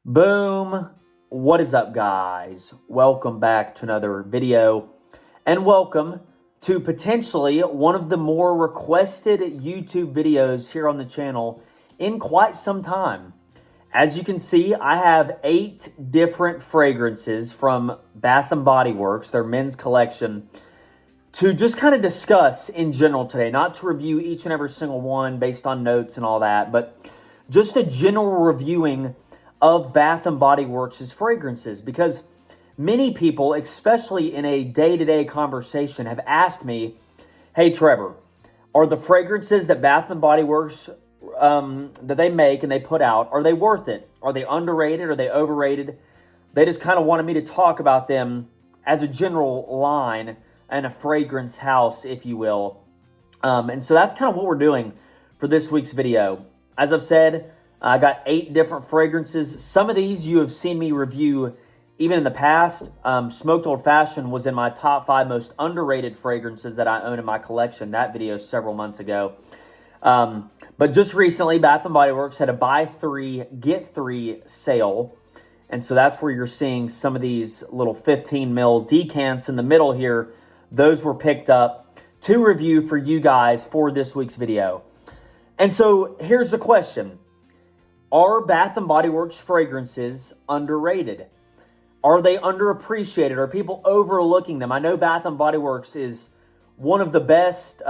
Boom. What is up, guys? Welcome back to another video, and welcome to potentially one of the more requested YouTube videos here on the channel in quite some time. As you can see, I have 8 different fragrances from Bath & Body Works, their men's collection, to just kind of discuss in general today. Not to review each and every single one based on notes and all that, but just a general reviewing of Bath & Body Works' fragrances, because many people, especially in a day-to-day conversation, have asked me, hey Trevor, are the fragrances that Bath & Body Works that they make and they put out, are they worth it? Are they underrated? Are they overrated? They just kind of wanted me to talk about them as a general line and a fragrance house, if you will. And so that's kind of what we're doing for this week's video. As I've said, I got 8 different fragrances. Some of these you have seen me review even in the past. Smoked Old Fashioned was in my top 5 most underrated fragrances that I own in my collection. That video several months ago. But just recently, Bath & Body Works had a buy 3, get 3 sale. And so that's where you're seeing some of these little 15 ml decants in the middle here. Those were picked up to review for you guys for this week's video. And so here's the question. Are Bath & Body Works fragrances underrated? Are they underappreciated? Are people overlooking them? I know Bath & Body Works is one of the best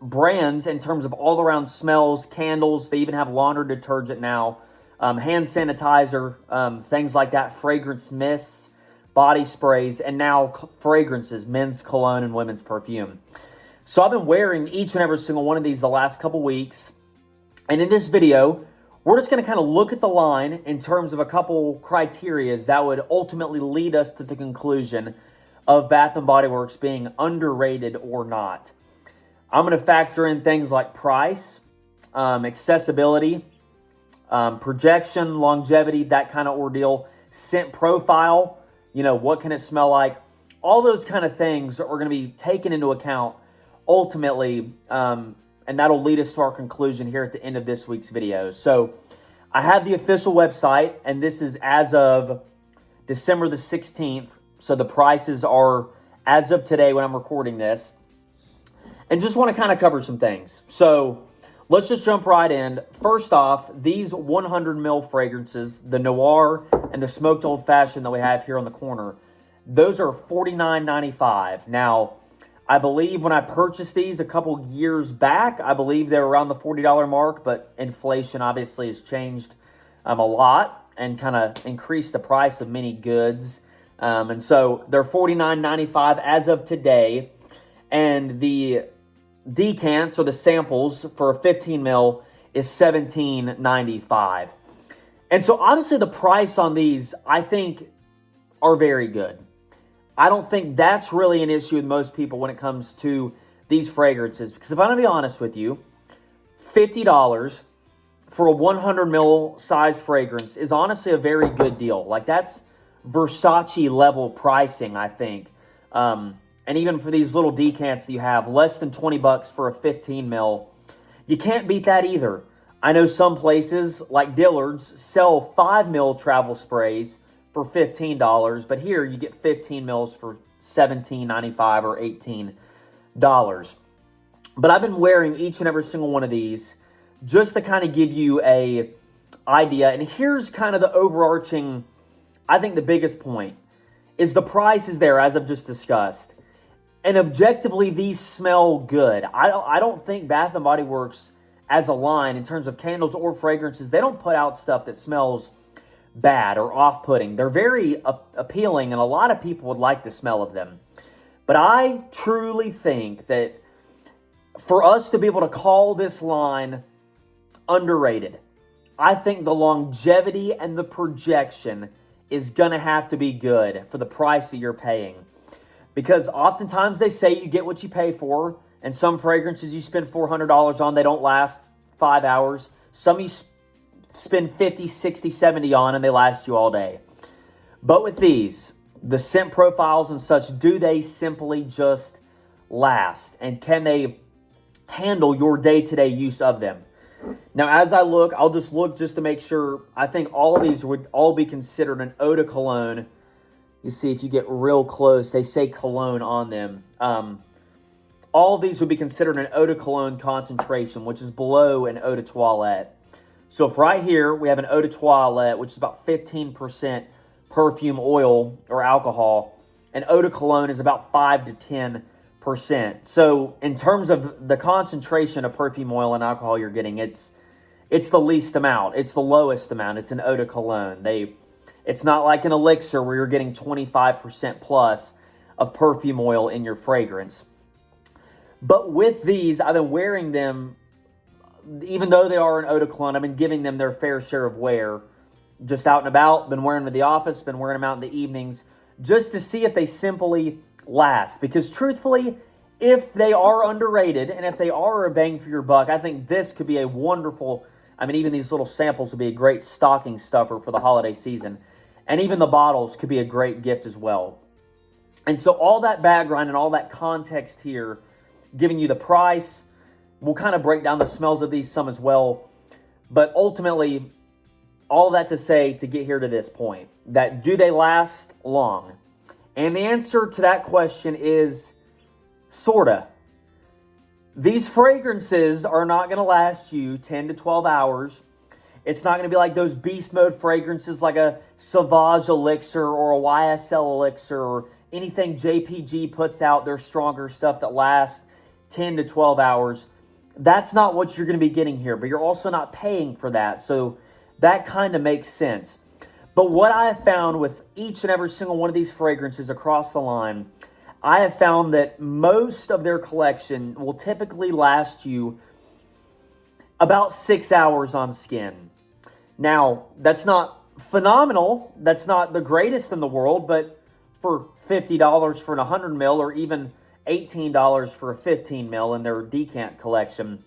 brands in terms of all-around smells, candles. They even have laundry detergent now, hand sanitizer, things like that, fragrance mists, body sprays, and now fragrances, men's cologne and women's perfume. So I've been wearing each and every single one of these the last couple weeks. And in this video, we're just going to kind of look at the line in terms of a couple criterias that would ultimately lead us to the conclusion of Bath & Body Works being underrated or not. I'm going to factor in things like price, accessibility, projection, longevity, that kind of ordeal, scent profile, what can it smell like? All those kind of things are going to be taken into account ultimately, and that'll lead us to our conclusion here at the end of this week's video. So I have the official website, and this is as of December the 16th. So the prices are as of today when I'm recording this. And just want to kind of cover some things. So let's just jump right in. First off, these 100 ml fragrances, the Noir and the Smoked Old Fashioned that we have here on the corner, those are $49.95. Now, I believe when I purchased these a couple years back, I believe they were around the $40 mark, but inflation obviously has changed a lot and kind of increased the price of many goods. And so they're $49.95 as of today. And the decants or the samples for a 15 ml is $17.95. And so obviously the price on these, I think, are very good. I don't think that's really an issue with most people when it comes to these fragrances. Because if I'm going to be honest with you, $50 for a 100 ml size fragrance is honestly a very good deal. Like, that's Versace level pricing, I think. And even for these little decants that you have, less than $20 for a 15 ml, you can't beat that either. I know some places like Dillard's sell 5 ml travel sprays for $15, but here you get 15 mils for $17.95 or $18. But I've been wearing each and every single one of these just to kind of give you a idea. And here's kind of the overarching, I think the biggest point is the price is there, as I've just discussed. And objectively, these smell good. I don't think Bath & Body Works as a line in terms of candles or fragrances, they don't put out stuff that smells bad or off-putting. They're very appealing, and a lot of people would like the smell of them. But I truly think that for us to be able to call this line underrated, I think the longevity and the projection is going to have to be good for the price that you're paying. Because oftentimes they say you get what you pay for, and some fragrances you spend $400 on, they don't last 5 hours. Some you spend 50, 60, 70 on, and they last you all day. But with these, the scent profiles and such, do they simply just last? And can they handle your day-to-day use of them? Now, as I look, I'll just look just to make sure. I think all of these would all be considered an eau de cologne. You see, if you get real close, they say cologne on them. All of these would be considered an eau de cologne concentration, which is below an eau de toilette. So if right here we have an eau de toilette, which is about 15% perfume oil or alcohol, and eau de cologne is about 5 to 10%. So in terms of the concentration of perfume oil and alcohol you're getting, it's the least amount. It's the lowest amount. It's an eau de cologne. It's not like an elixir where you're getting 25% plus of perfume oil in your fragrance. But with these, I've been wearing them, even though they are an eau de cologne, I've been giving them their fair share of wear. Just out and about, been wearing them at the office, been wearing them out in the evenings, just to see if they simply last. Because truthfully, if they are underrated and if they are a bang for your buck, I think this could be a wonderful, even these little samples would be a great stocking stuffer for the holiday season. And even the bottles could be a great gift as well. And so all that background and all that context here, giving you the price, we'll kind of break down the smells of these some as well. But ultimately, all that to say to get here to this point, that do they last long? And the answer to that question is sorta. These fragrances are not going to last you 10 to 12 hours. It's not going to be like those beast mode fragrances like a Sauvage Elixir or a YSL Elixir or anything JPG puts out, their stronger stuff that lasts 10 to 12 hours. That's not what you're going to be getting here, but you're also not paying for that. So that kind of makes sense. But what I have found with each and every single one of these fragrances across the line, I have found that most of their collection will typically last you about 6 hours on skin. Now, that's not phenomenal. That's not the greatest in the world, but for $50 for an 100 mil or even $18 for a 15 mil in their decant collection,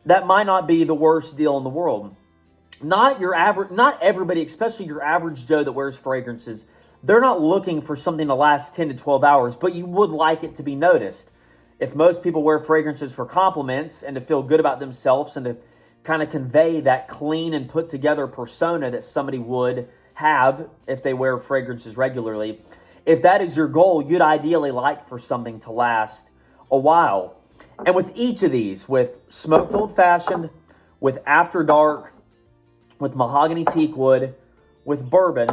that might not be the worst deal in the world. Not everybody, especially your average Joe that wears fragrances, they're not looking for something to last 10 to 12 hours, but you would like it to be noticed. If most people wear fragrances for compliments and to feel good about themselves and to kind of convey that clean and put together persona that somebody would have if they wear fragrances regularly, if that is your goal, you'd ideally like for something to last a while. And with each of these, with Smoked Old Fashioned, with After Dark, with Mahogany Teakwood, with Bourbon,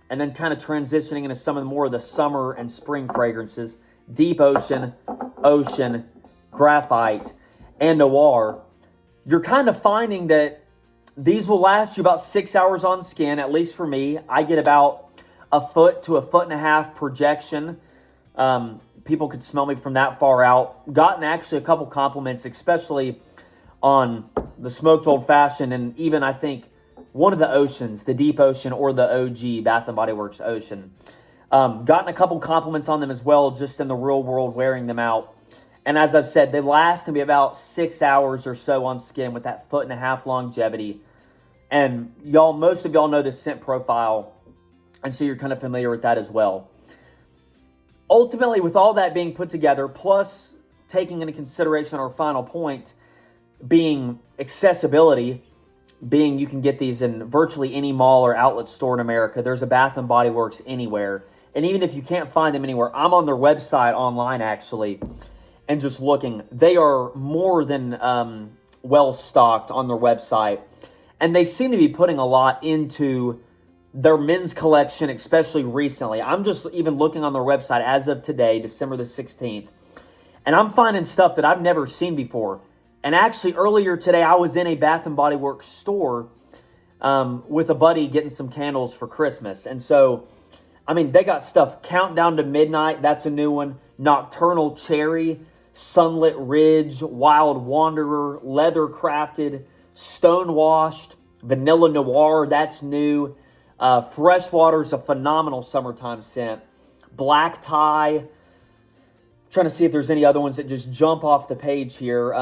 and then kind of transitioning into some of the more of the summer and spring fragrances, Deep Ocean, Ocean, Graphite, and Noir, you're kind of finding that these will last you about 6 hours on skin, at least for me. I get about a foot to a foot and a half projection. People could smell me from that far out. Gotten actually a couple compliments, especially on the Smoked Old Fashioned, and even I think one of the Oceans, the Deep Ocean or the OG Bath & Body Works Ocean. Gotten a couple compliments on them as well, just in the real world, wearing them out. And as I've said, they last maybe about 6 hours or so on skin with that foot and a half longevity. And most of y'all know the scent profile, and so you're kind of familiar with that as well. Ultimately, with all that being put together, plus taking into consideration our final point being accessibility, being you can get these in virtually any mall or outlet store in America. There's a Bath & Body Works anywhere. And even if you can't find them anywhere, I'm on their website online actually, and just looking. They are more than well stocked on their website. And they seem to be putting a lot into their men's collection, especially recently. I'm just even looking on their website as of today, December the 16th. And I'm finding stuff that I've never seen before. And actually, earlier today, I was in a Bath & Body Works store with a buddy getting some candles for Christmas. And so, they got stuff Countdown to Midnight. That's a new one. Nocturnal Cherry, Sunlit Ridge, Wild Wanderer, Leather Crafted, Stone Washed, Vanilla Noir. That's new. Freshwater's a phenomenal summertime scent. Black Tie. Trying to see if there's any other ones that just jump off the page here.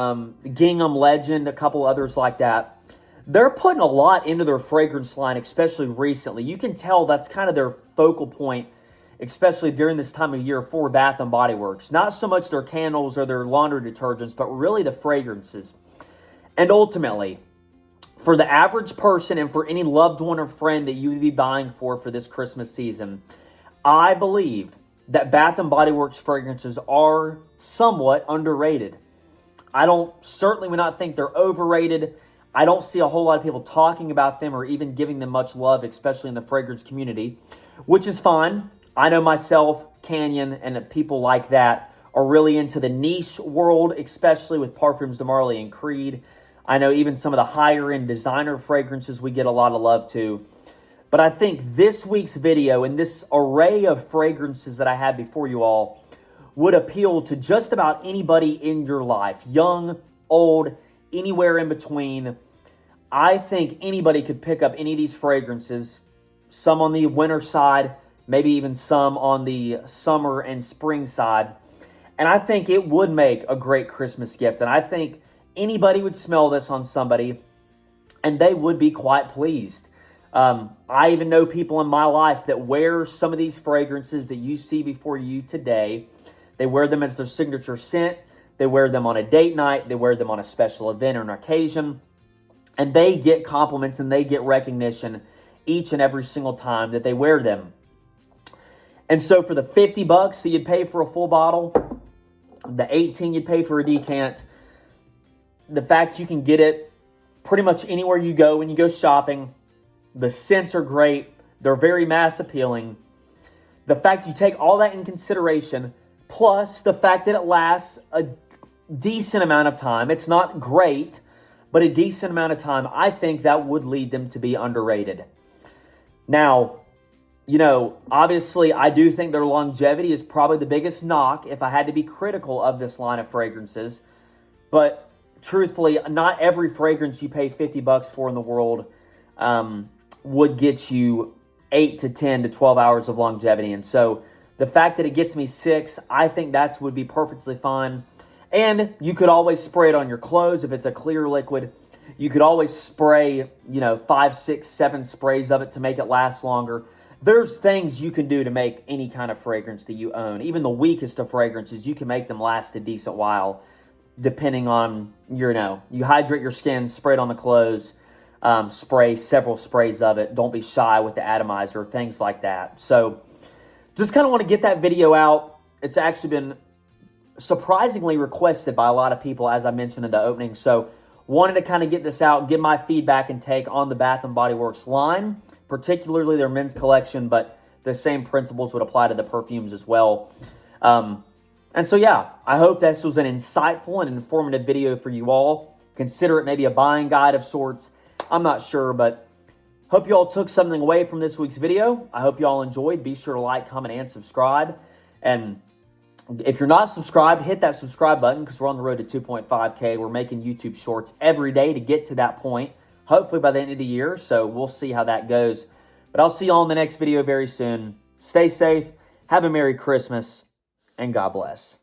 Gingham Legend, a couple others like that. They're putting a lot into their fragrance line, especially recently. You can tell that's kind of their focal point, especially during this time of year for Bath & Body Works. Not so much their candles or their laundry detergents, but really the fragrances. And ultimately, for the average person and for any loved one or friend that you would be buying for this Christmas season, I believe that Bath & Body Works fragrances are somewhat underrated. I certainly would not think they're overrated. I don't see a whole lot of people talking about them or even giving them much love, especially in the fragrance community, which is fine. I know myself, Canyon, and people like that are really into the niche world, especially with Parfums de Marly and Creed. I know even some of the higher-end designer fragrances we get a lot of love to. But I think this week's video and this array of fragrances that I have before you all would appeal to just about anybody in your life, young, old, anywhere in between. I think anybody could pick up any of these fragrances, some on the winter side, maybe even some on the summer and spring side. And I think it would make a great Christmas gift. And I think anybody would smell this on somebody and they would be quite pleased. I even know people in my life that wear some of these fragrances that you see before you today. They wear them as their signature scent. They wear them on a date night. They wear them on a special event or an occasion. And they get compliments and they get recognition each and every single time that they wear them. And so for the $50 that you'd pay for a full bottle, the $18 you'd pay for a decant, the fact you can get it pretty much anywhere you go when you go shopping, the scents are great. They're very mass appealing. The fact you take all that in consideration, plus the fact that it lasts a decent amount of time. It's not great, but a decent amount of time. I think that would lead them to be underrated. Now, obviously I do think their longevity is probably the biggest knock if I had to be critical of this line of fragrances. But truthfully, not every fragrance you pay $50 for in the world would get you 8 to 10 to 12 hours of longevity. And so the fact that it gets me 6, I think that would be perfectly fine. And you could always spray it on your clothes if it's a clear liquid. You could always spray, 5, 6, 7 sprays of it to make it last longer. There's things you can do to make any kind of fragrance that you own. Even the weakest of fragrances, you can make them last a decent while, depending on you hydrate your skin, spray it on the clothes, spray several sprays of it. Don't be shy with the atomizer, things like that. So just kind of want to get that video out. It's actually been surprisingly requested by a lot of people, as I mentioned in the opening. So wanted to kind of get this out, give my feedback and take on the Bath & Body Works line, particularly their men's collection, but the same principles would apply to the perfumes as well. And so, yeah, I hope this was an insightful and informative video for you all. Consider it maybe a buying guide of sorts. I'm not sure, but hope you all took something away from this week's video. I hope you all enjoyed. Be sure to like, comment, and subscribe. And if you're not subscribed, hit that subscribe button because we're on the road to 2.5K. We're making YouTube shorts every day to get to that point, hopefully by the end of the year. So we'll see how that goes. But I'll see you all in the next video very soon. Stay safe. Have a Merry Christmas. And God bless.